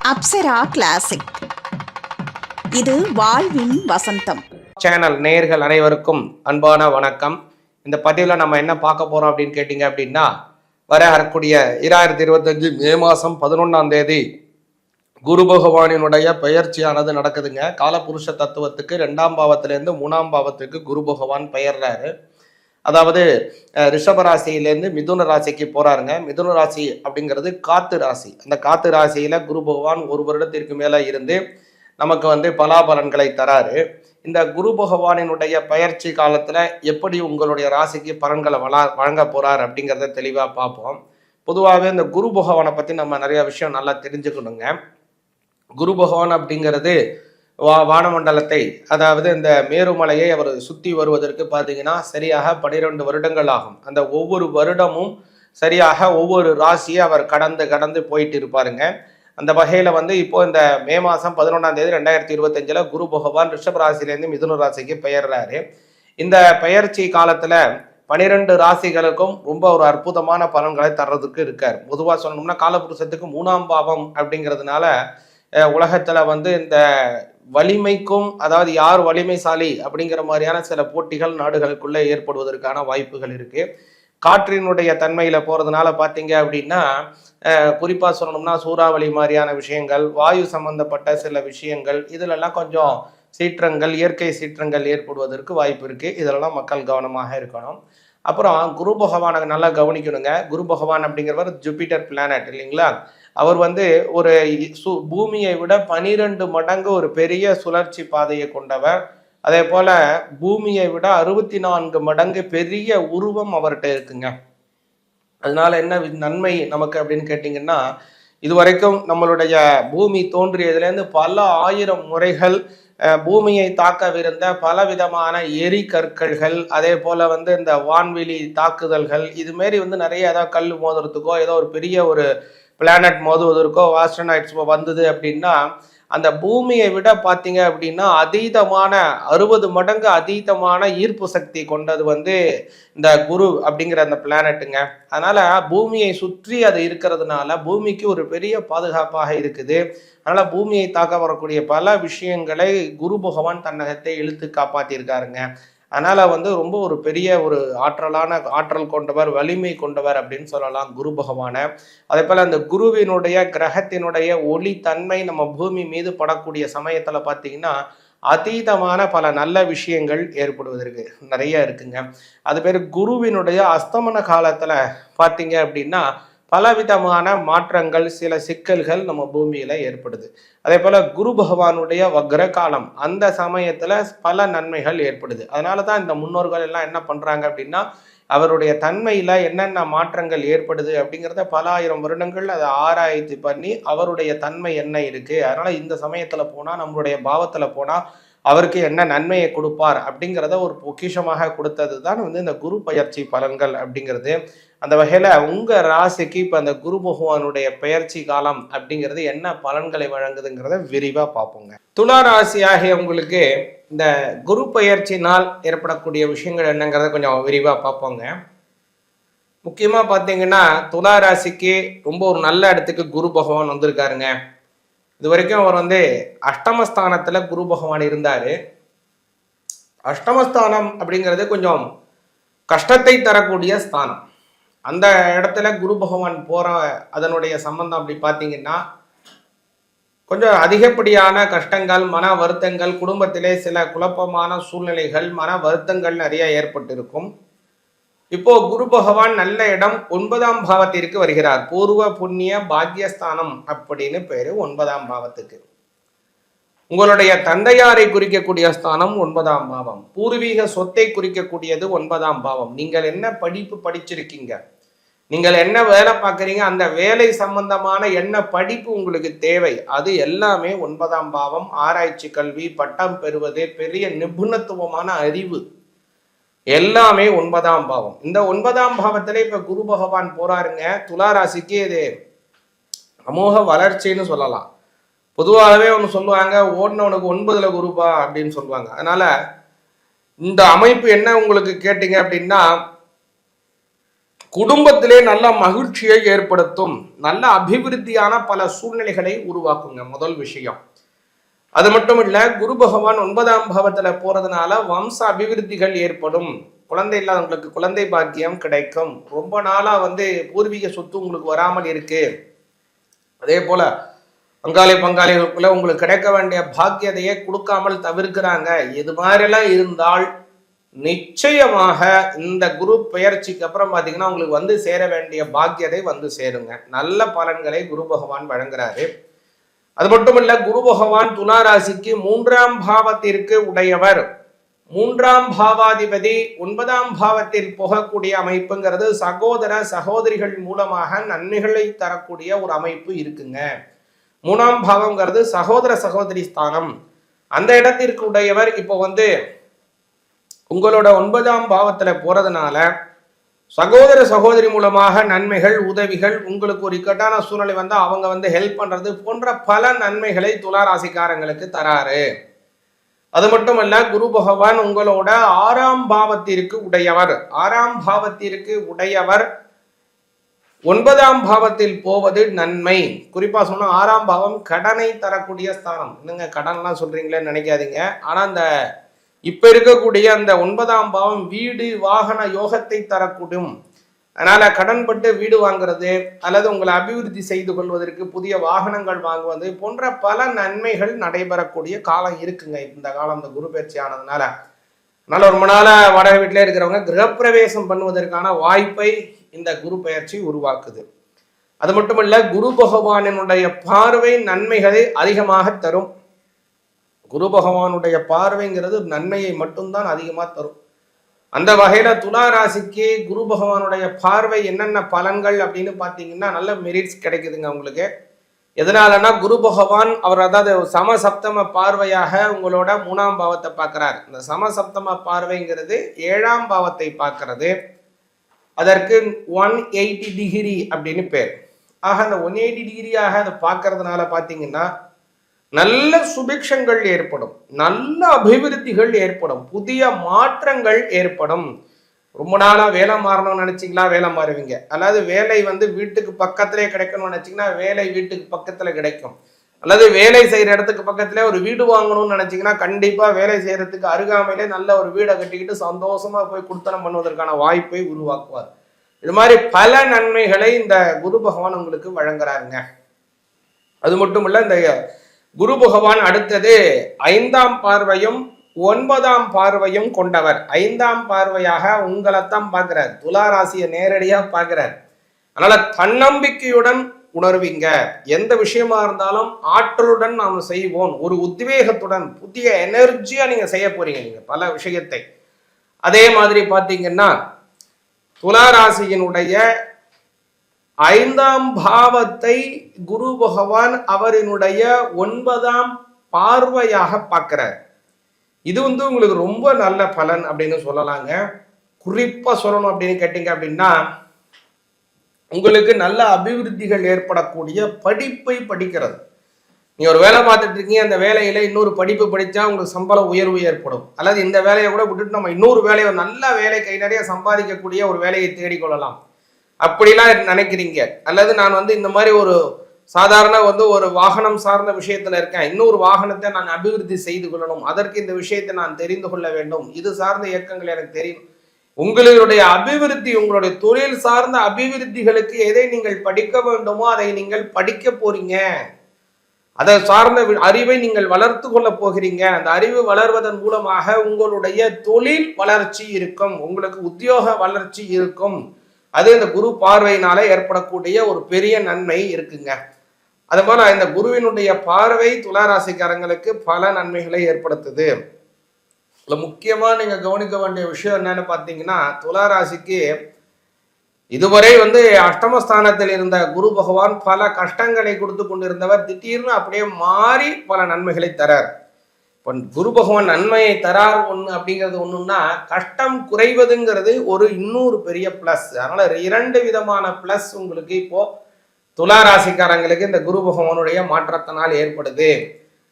Apsara classic. இது வாழ்வின் வசந்தம். Channel நேயர்கள் அனைவருக்கும் அன்பான வணக்கம். இந்த பதிவில் நம்ம என்ன பார்க்க போறோம் அப்படின்னு கேட்டீங்க அப்படின்னா, வரக்கூடிய 2025 மே மாதம் 11ஆம் தேதி குரு பகவானினுடைய பெயர்ச்சியானது நடக்குதுங்க. காலபுருஷ தத்துவத்துக்கு 2ஆம் பாவத்திலேருந்து 3ஆம் பாவத்துக்கு குரு பகவான் பெயர்றாரு. அதாவது ரிஷப ராசியிலேருந்து மிதுன ராசிக்கு போறாருங்க. மிதுன ராசி அப்படிங்கிறது காத்து ராசி. அந்த காத்து ராசியில குரு பகவான் ஒரு வருடத்திற்கு மேல இருந்து நமக்கு பலாபலன்களை தராரு. இந்த குரு பகவானினுடைய பயிற்சி காலத்துல எப்படி உங்களுடைய ராசிக்கு பலன்களை வழங்க போறார் அப்படிங்கிறத தெளிவா பார்ப்போம். பொதுவாகவே இந்த குரு பகவானை பத்தி நம்ம நிறைய விஷயம் நல்லா தெரிஞ்சுக்கணுங்க. குரு பகவான் அப்படிங்கிறது வானமண்டலத்தை, அதாவது இந்த மேருமலையை அவர் சுற்றி வருவதற்கு பார்த்தீங்கன்னா சரியாக 12 வருடங்கள் ஆகும். அந்த ஒவ்வொரு வருடமும் சரியாக ஒவ்வொரு ராசியை அவர் கடந்து போயிட்டு இருப்பாருங்க. அந்த வகையில் இப்போ இந்த மே மாதம் 11ஆம் தேதி 2025 குரு பகவான் ரிஷப ராசியிலேருந்து மிதுன ராசிக்கு பெயர்றாரு. இந்த பெயர்ச்சி காலத்தில் 12 ராசிகளுக்கும் ரொம்ப ஒரு அற்புதமான பலன்களை தர்றதுக்கு இருக்கார். பொதுவாக சொல்லணும்னா காலபுருஷத்துக்கு 3ஆம் பாவம் அப்படிங்கிறதுனால உலகத்தில் இந்த வலிமைக்கும், அதாவது யார் வலிமைசாலி அப்படிங்கிற மாதிரியான சில போட்டிகள் நாடுகளுக்குள்ள ஏற்படுவதற்கான வாய்ப்புகள் இருக்கு. காற்றினுடைய தன்மையில போறதுனால பாத்தீங்க அப்படின்னா குறிப்பா சொல்லணும்னா சூறாவளி மாதிரியான விஷயங்கள், வாயு சம்பந்தப்பட்ட சில விஷயங்கள், இதுலெல்லாம் கொஞ்சம் சீற்றங்கள், இயற்கை சீற்றங்கள் ஏற்படுவதற்கு வாய்ப்பு இருக்கு. இதெல்லாம் மக்கள் கவனமாக இருக்கணும். அப்புறம் குரு பகவானை நல்லா கவனிக்கணுங்க. குரு பகவான் அப்படிங்கிறவர் ஜூபிட்டர் பிளானட் இல்லைங்களா? அவர் ஒரு பூமியை விட 12 மடங்கு ஒரு பெரிய சுழற்சி பாதையை கொண்டவர். அதே போல பூமியை விட 64 மடங்கு பெரிய உருவம் அவர்கிட்ட இருக்குங்க. அதனால என்ன நன்மை நமக்கு அப்படின்னு கேட்டிங்கன்னா, இதுவரைக்கும் நம்மளுடைய பூமி தோன்றியதுலேருந்து பல ஆயிரம் முறைகள் பூமியை தாக்கவிருந்த பலவிதமான எரி கற்கள்கள், அதே போல இந்த வான்வெளி தாக்குதல்கள், இதுமாரி நிறைய ஏதாவது கல் மோதுறதுக்கோ ஏதோ ஒரு பெரிய ஒரு பிளானட் மோதுவதற்கோ ஆஸ்ட்ரோனாய்ட்ஸ் வந்தது அப்படின்னா, அந்த பூமியை விட பார்த்தீங்க அப்படின்னா அதீதமான 60 மடங்கு அதீதமான ஈர்ப்பு சக்தி கொண்டது இந்த குரு அப்படிங்கிற அந்த பிளானட்டுங்க. அதனால பூமியை சுற்றி அது இருக்கிறதுனால பூமிக்கு ஒரு பெரிய பாதுகாப்பாக இருக்குது. அதனால பூமியை தாக்க வரக்கூடிய பல விஷயங்களை குரு பகவான் தன்னகத்தை இழுத்து காப்பாற்றியிருக்காருங்க. அதனால ரொம்ப ஒரு பெரிய ஒரு ஆற்றல் கொண்டவர், வலிமை கொண்டவர் அப்படின்னு சொல்லலாம் குரு பகவானை. அதே போல அந்த குருவினுடைய கிரகத்தினுடைய ஒளி தன்மை நம்ம பூமி மீது படக்கூடிய சமயத்துல பார்த்தீங்கன்னா அதீதமான பல நல்ல விஷயங்கள் ஏற்படுவதற்கு நிறைய இருக்குங்க. அது பேர் குருவினுடைய அஸ்தமன காலத்துல பார்த்தீங்க அப்படின்னா பலவிதமான மாற்றங்கள், சில சிக்கல்கள் நம்ம பூமியில ஏற்படுது. அதே போல குரு பகவானுடைய வக்ர காலம், அந்த சமயத்துல பல நன்மைகள் ஏற்படுது. அதனாலதான் இந்த முன்னோர்கள் எல்லாம் என்ன பண்றாங்க அப்படின்னா, அவருடைய தன்மையில என்னென்ன மாற்றங்கள் ஏற்படுது அப்படிங்கிறத பல ஆயிரம் வருடங்கள் அதை ஆராய்ச்சி பண்ணி அவருடைய தன்மை என்ன இருக்கு, அதனால இந்த சமயத்துல போனா நம்மளுடைய பாவத்துல போனா அவருக்கு என்ன நன்மையை கொடுப்பார் அப்படிங்கிறத ஒரு பொக்கிஷமாக கொடுத்தது தான் இந்த குரு பயிற்சி பலன்கள் அப்படிங்கிறது. அந்த வகையில உங்க ராசிக்கு இப்ப அந்த குரு பகவானுடைய பெயர்ச்சி காலம் அப்படிங்கிறது என்ன பலன்களை வழங்குதுங்கிறத விரிவா பார்ப்போங்க. துலா ராசி ஆகிய உங்களுக்கு இந்த குரு பயிற்சினால் ஏற்படக்கூடிய விஷயங்கள் என்னங்கிறத கொஞ்சம் விரிவா பார்ப்போங்க. முக்கியமா பாத்தீங்கன்னா துலா ராசிக்கு ரொம்ப ஒரு நல்ல இடத்துக்கு குரு பகவான் வந்திருக்காருங்க. இது வரைக்கும் அவர் அஷ்டமஸ்தானத்துல குரு பகவான் இருந்தாரு. அஷ்டமஸ்தானம் அப்படிங்கிறது கொஞ்சம் கஷ்டத்தை தரக்கூடிய ஸ்தானம். அந்த இடத்துல குரு பகவான் போற அதனுடைய சம்பந்தம் அப்படி பார்த்தீங்கன்னா கொஞ்சம் அதிகப்படியான கஷ்டங்கள், மன வருத்தங்கள், குடும்பத்திலே சில குழப்பமான சூழ்நிலைகள், மன வருத்தங்கள் நிறைய ஏற்பட்டிருக்கும். இப்போ குரு பகவான் நல்ல இடம் 9ஆம் பாவத்திற்கு வருகிறார். பூர்வ புண்ணிய பாக்யஸ்தானம் அப்படின்னு பேரு 9ஆம் பாவத்துக்கு. உங்களுடைய தந்தையாரை குறிக்கக்கூடிய ஸ்தானம் 9ஆம் பாவம். பூர்வீக சொத்தை குறிக்கக்கூடியது 9ஆம் பாவம். நீங்கள் என்ன படிப்பு படிச்சிருக்கீங்க, நீங்கள் என்ன வேலை பார்க்குறீங்க, அந்த வேலை சம்பந்தமான என்ன படிப்பு உங்களுக்கு தேவை, அது எல்லாமே 9ஆம் பாவம். ஆராய்ச்சி கல்வி, பட்டம் பெறுவது, பெரிய நிபுணத்துவமான அறிவு எல்லாமே 9ஆம் பாவம். இந்த 9ஆம் பாவத்துல இப்ப குரு பகவான் போறாருங்க. துலா ராசிக்கு இது அமோக வளர்ச்சின்னு சொல்லலாம். பொதுவாகவே ஒன்று சொல்லுவாங்க, ஓடினவனுக்கு 9ல குருபா அப்படின்னு சொல்லுவாங்க. அதனால இந்த அமைப்பு என்ன உங்களுக்கு கேட்டீங்க அப்படின்னா, குடும்பத்திலே நல்ல மகிழ்ச்சியை ஏற்படுத்தும், நல்ல அபிவிருத்தியான பல சூழ்நிலைகளை உருவாக்குங்க. முதல் விஷயம். அது மட்டும் இல்ல, குரு பகவான் 9ஆம் பாவத்துல போறதுனால வம்ச அபிவிருத்திகள் ஏற்படும். குழந்தை இல்லாதவங்களுக்கு குழந்தை பாக்கியம் கிடைக்கும். ரொம்ப நாளா பூர்வீக சொத்து உங்களுக்கு வராமல் இருக்கு, அதே போல பங்காளி பங்காளிகளுக்குள்ள உங்களுக்கு கிடைக்க வேண்டிய பாக்கியதையே கொடுக்காமல் தவிர்க்கிறாங்க, இது மாதிரிலாம் இருந்தால் நிச்சயமாக இந்த குரு பெயர்ச்சிக்கு அப்புறம் பாத்தீங்கன்னா உங்களுக்கு சேர வேண்டிய பாக்கியதை சேருங்க. நல்ல பலன்களை குரு பகவான் வழங்குறாரு. அது மட்டும் இல்ல, குரு பகவான் துலா ராசிக்கு 3ஆம் பாவத்திற்கு உடையவர். 3ஆம் பாவாதிபதி 9ஆம் பாவத்தில் போகக்கூடிய அமைப்புங்கிறது சகோதர சகோதரிகள் மூலமாக நன்மைகளை தரக்கூடிய ஒரு அமைப்பு இருக்குங்க. 3ஆம் பாவம்ங்கிறது சகோதர சகோதரி ஸ்தானம். அந்த இடத்திற்கு உடையவர் இப்போ உங்களோட 9ஆம் பாவத்துல போறதுனால சகோதர சகோதரி மூலமாக நன்மைகள், உதவிகள், உங்களுக்கு ஒரு இக்கட்டான சூழ்நிலை அவங்க ஹெல்ப் பண்றது போன்ற பல நன்மைகளை துலா ராசிக்காரங்களுக்கு தராரு. அது மட்டுமல்ல, குரு பகவான் உங்களோட 6ஆம் பாவத்திற்கு உடையவர். 6ஆம் பாவத்திற்கு உடையவர் 9ஆம் பாவத்தில் போவது நன்மை. குறிப்பா சொன்னா 6ஆம் பாவம் கடனை தரக்கூடிய ஸ்தானம். என்னங்க கடன்லாம் சொல்றீங்களேன்னு நினைக்காதீங்க. ஆனா அந்த இப்ப இருக்கக்கூடிய அந்த 9ஆம் பாவம் வீடு வாகன யோகத்தை தரக்கூடும். அதனால கடன்பட்டு வீடு வாங்குறது அல்லது உங்களை அபிவிருத்தி செய்து கொள்வதற்கு புதிய வாகனங்கள் வாங்குவது போன்ற பல நன்மைகள் நடைபெறக்கூடிய காலம் இருக்குங்க இந்த காலம், இந்த குரு பயிற்சி ஆனதுனால. அதனால ரொம்ப நாள வாடகை வீட்டிலே இருக்கிறவங்க கிரகப்பிரவேசம் பண்ணுவதற்கான வாய்ப்பை இந்த குரு பயிற்சி உருவாக்குது. அது மட்டுமல்ல, குரு பகவானினுடைய பார்வை நன்மைகளை அதிகமாக தரும். குரு பகவானுடைய பார்வைங்கிறது நன்மையை மட்டும்தான் அதிகமாக தரும். அந்த வகையில துலா ராசிக்கு குரு பகவானுடைய பார்வை என்னென்ன பலன்கள் அப்படின்னு பார்த்தீங்கன்னா நல்ல மெரிட்ஸ் கிடைக்குதுங்க உங்களுக்கு. எதனாலன்னா, குரு பகவான் அவர் அதாவது சமசப்தம பார்வையாக உங்களோட 3ஆம் பாவத்தை பார்க்கிறார். இந்த சமசப்தம பார்வைங்கிறது 7ஆம் பாவத்தை பார்க்கிறது. அதற்கு 180 டிகிரி அப்படின்னு பேர். ஆக அந்த 180 டிகிரியாக அதை பார்க்கறதுனால பார்த்தீங்கன்னா நல்ல சுபிக்ஷங்கள் ஏற்படும், நல்ல அபிவிருத்திகள் ஏற்படும், புதிய மாற்றங்கள் ஏற்படும். ரொம்ப நாளா வேலை மாறணும்னு நினைச்சீங்களா, வேலை மாறுவீங்க. அதாவது வேலை வீட்டுக்கு பக்கத்திலே கிடைக்கணும்னு நினைச்சீங்கன்னா வேலை வீட்டுக்கு பக்கத்துல கிடைக்கும். அல்லது வேலை செய்யற இடத்துக்கு பக்கத்திலே ஒரு வீடு வாங்கணும்னு நினைச்சீங்கன்னா கண்டிப்பா வேலை செய்யறதுக்கு அருகாமையிலே நல்ல ஒரு வீடை கட்டிக்கிட்டு சந்தோஷமா போய் குடுத்தனம் பண்ணுவதற்கான வாய்ப்பை உருவாக்குவார். இது மாதிரி பல நன்மைகளை இந்த குரு பகவான் உங்களுக்கு வழங்குறாருங்க. அது மட்டும் இல்ல, இந்த குரு பகவான் அடுத்தது 5ஆம் பார்வையும் 9ஆம் பார்வையும் கொண்டவர். 5ஆம் பார்வையாக உங்களைத்தான் பார்க்கிறார், துலா ராசியை நேரடியா பார்க்கிறார். அதனால தன்னம்பிக்கையுடன் உணர்வீங்க. எந்த விஷயமா இருந்தாலும் ஆற்றலுடன் நாம் செய்வோம், ஒரு உத்வேகத்துடன் புதிய எனர்ஜியா நீங்க செய்ய போறீங்க நீங்க பல விஷயத்தை. அதே மாதிரி பார்த்தீங்கன்னா துலா ராசியினுடைய 5ஆம் பாவத்தை குரு பகவான் அவரினுடைய 9ஆம் பார்வையாக பார்க்கிறார். இது உங்களுக்கு ரொம்ப நல்ல பலன் அப்படின்னு சொல்லலாங்க. குறிப்பா சொல்லணும் அப்படின்னு கேட்டீங்க அப்படின்னா, உங்களுக்கு நல்ல அபிவிருத்திகள் ஏற்படக்கூடிய படிப்பை படிக்கிறது. நீங்க ஒரு வேலை பார்த்துட்டு இருக்கீங்க, அந்த வேலையில இன்னொரு படிப்பு படிச்சா உங்களுக்கு சம்பள உயர்வு ஏற்படும். அல்லது இந்த வேலையை கூட விட்டுட்டு நம்ம இன்னொரு வேலையை, நல்ல வேலை கை நிறைய சம்பாதிக்கக்கூடிய ஒரு வேலையை தேடிக்கொள்ளலாம் அப்படிலாம் நினைக்கிறீங்க. அல்லது நான் இந்த மாதிரி ஒரு சாதாரண ஒரு வாகனம் சார்ந்த விஷயத்துல இருக்கேன், இன்னொரு வாகனத்தை நான் அபிவிருத்தி செய்து கொள்ளணும், அதற்கு இந்த விஷயத்தை நான் தெரிந்து கொள்ள வேண்டும், இது சார்ந்த இயக்கங்கள் எனக்கு தெரியும். உங்களுடைய அபிவிருத்தி, உங்களுடைய தொழில் சார்ந்த அபிவிருத்திகளுக்கு எதை நீங்கள் படிக்க வேண்டுமோ அதை நீங்கள் படிக்க போறீங்க. அதை சார்ந்த அறிவை நீங்கள் வளர்த்து கொள்ள போகிறீங்க. அந்த அறிவு வளர்வதன் மூலமாக உங்களுடைய தொழில் வளர்ச்சி இருக்கும், உங்களுக்கு உத்தியோக வளர்ச்சி இருக்கும். அது இந்த குரு பார்வையினால ஏற்படக்கூடிய ஒரு பெரிய நன்மை இருக்குங்க. அது போல இந்த குருவினுடைய பார்வை துலா ராசிக்காரங்களுக்கு பல நன்மைகளை ஏற்படுத்துது. இதுல முக்கியமா நீங்க கவனிக்க வேண்டிய விஷயம் என்னன்னு பார்த்தீங்கன்னா, துலா ராசிக்கு இதுவரை அஷ்டமஸ்தானத்தில் இருந்த குரு பகவான் பல கஷ்டங்களை கொடுத்து கொண்டிருந்தவர் திடீர்னு அப்படியே மாறி பல நன்மைகளை தரார். இப்போ குரு பகவான் நன்மையை தரார் ஒன்று அப்படிங்கிறது ஒண்ணுன்னா, கஷ்டம் குறைவதுங்கிறது ஒரு இன்னொரு பெரிய பிளஸ். அதனால 2 விதமான பிளஸ் உங்களுக்கு இப்போ துலா ராசிக்காரங்களுக்கு இந்த குரு பகவானுடைய மாற்றத்தினால் ஏற்படுது.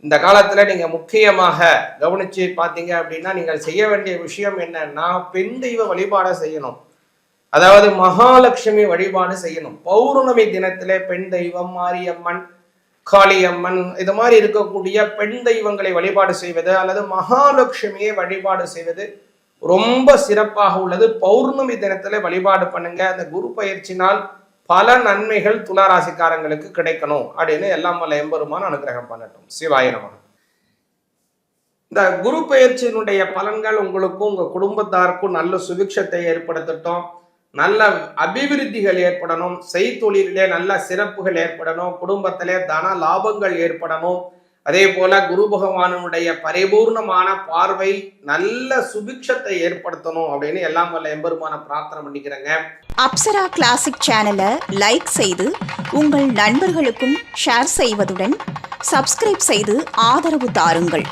இந்த காலத்துல நீங்க முக்கியமாக கவனிச்சு பார்த்தீங்க அப்படின்னா, நீங்கள் செய்ய வேண்டிய விஷயம் என்னன்னா, பெண் தெய்வ வழிபாடை செய்யணும். அதாவது மகாலட்சுமி வழிபாடு செய்யணும். பௌர்ணமி தினத்திலே பெண் தெய்வம், மாரியம்மன், காளியம்மன், இது மாதிரி இருக்கக்கூடிய பெண் தெய்வங்களை வழிபாடு செய்வது அல்லது மகாலட்சுமியை வழிபாடு செய்வது ரொம்ப சிறப்பாக உள்ளது. பௌர்ணமி தினத்துல வழிபாடு பண்ணுங்க. அந்த குரு பயிற்சினால் பல நன்மைகள் துளாராசிக்காரங்களுக்கு கிடைக்கணும் அப்படின்னு எல்லாம் வல்ல எம்பெருமான் அனுகிரகம் பண்ணட்டும். சிவாய நமः. இந்த குரு பயிற்சியினுடைய பலன்கள் உங்களுக்கும் உங்க குடும்பத்தாருக்கும் நல்ல சுபிக்ஷத்தை ஏற்படுத்தட்டும், நல்ல அபிவிருத்திகள் ஏற்படணும், செய்தொழிலே நல்ல சிறப்புகள் ஏற்படணும், குடும்பத்திலே தன லாபங்கள் ஏற்படணும். அதே போல குரு பகவானுடைய பரிபூர்ணமான பார்வை நல்ல சுபிக்ஷத்தை ஏற்படுத்தணும் அப்படின்னு எல்லாம் வல்ல எம்பெருமான பிரார்த்தனை பண்ணிக்கிறேங்க. அப்சரா கிளாசிக் சேனலை லைக் செய்து உங்கள் நண்பர்களுக்கும் ஷேர் செய்வதுடன் சப்ஸ்கிரைப் செய்து ஆதரவு தாருங்கள்.